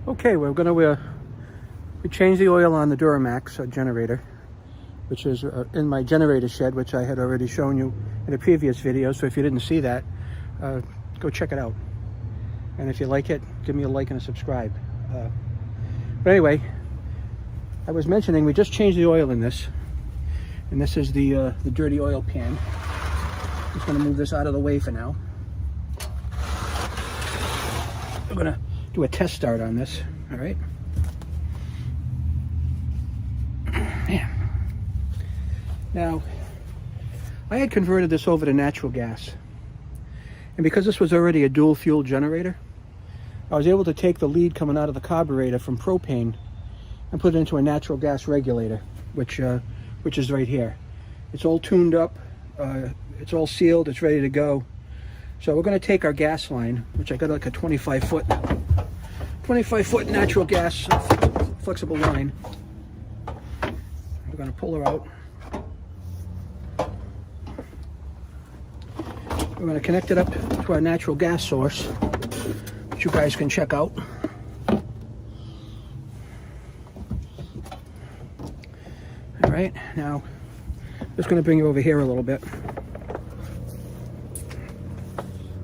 Okay, we're going to we changed the oil on the DuroMax generator, which is in my generator shed, which I had already shown you in a previous video. So if you didn't see that, go check it out. And if you like it, give me a like and a subscribe. But anyway, I was mentioning we just changed the oil in this, and this is the dirty oil pan. I'm just going to move this out of the way for now. I'm going to do a test start on this. All right. Yeah. Now, I had converted this over to natural gas, and because this was already a dual fuel generator, I was able to take the lead coming out of the carburetor from propane and put it into a natural gas regulator, which is right here. It's all tuned up, it's all sealed, it's ready to go. So we're going to take our gas line, which I got like a 25 foot natural gas flexible line. We're going to pull her out. We're going to connect it up to our natural gas source, which you guys can check out. All right, now just going to bring you over here a little bit.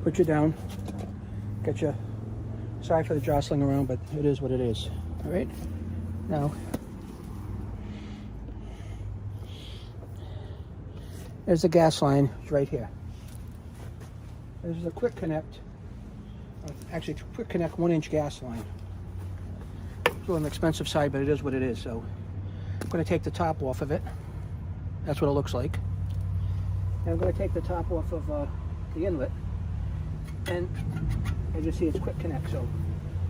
Put you down. Get you. Sorry for the jostling around, but it is what it is. All right, now there's the gas line right here. This is a quick connect. Actually, quick connect 1-inch gas line. It's on the expensive side, but it is what it is. So I'm going to take the top off of it. That's what it looks like. And I'm going to take the top off of the inlet. And as you see, it's quick connect. So what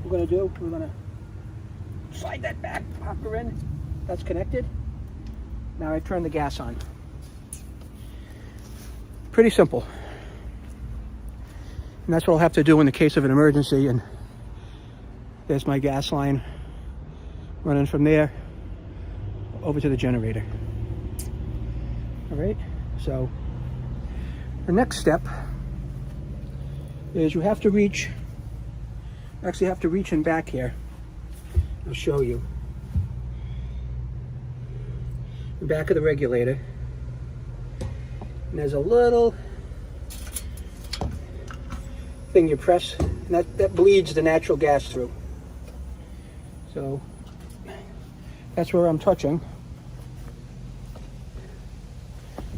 we're going to do, we're going to slide that back, pop her in. That's connected. Now I turn the gas on. Pretty simple. And that's what I'll have to do in the case of an emergency. And there's my gas line running from there over to the generator. All right, so the next step is you have to reach, actually have to reach in back here. I'll show you. The back of the regulator. And there's a little thing you press, and that bleeds the natural gas through. So that's where I'm touching.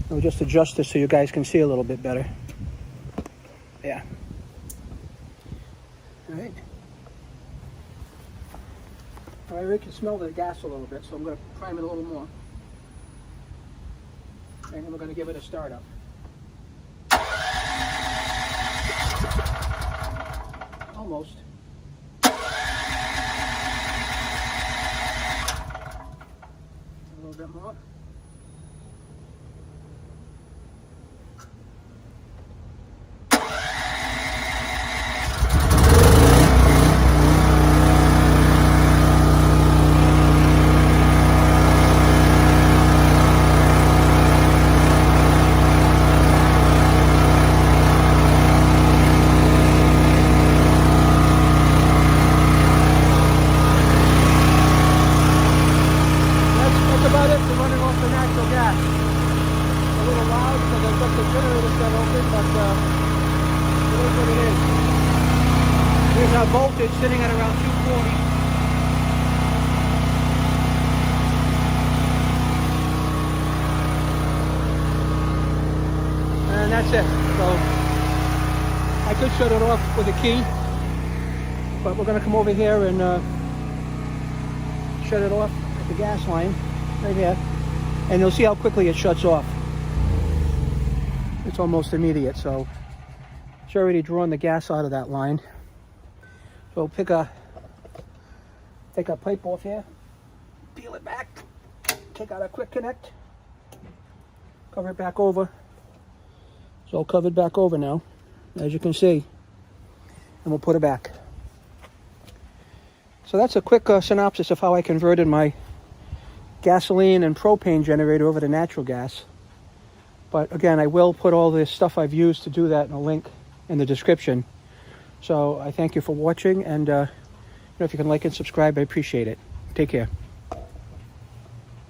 I'll just adjust this so you guys can see a little bit better. Yeah. All right. I already can smell the gas a little bit, so I'm going to prime it a little more. And then we're going to give it a start up. Almost. A little bit more. Here's our voltage sitting at around 240. And that's it. So I could shut it off with a key, but we're going to come over here and shut it off at the gas line right here, and you'll see how quickly it shuts off. It's almost immediate, so it's already drawn the gas out of that line. So take a pipe off here, peel it back, take out a quick connect, cover it back over. It's all covered back over now, as you can see, and we'll put it back. So that's a quick synopsis of how I converted my gasoline and propane generator over to natural gas. But again, I will put all the stuff I've used to do that in a link in the description. So I thank you for watching, and If you can like and subscribe, I appreciate it. Take care.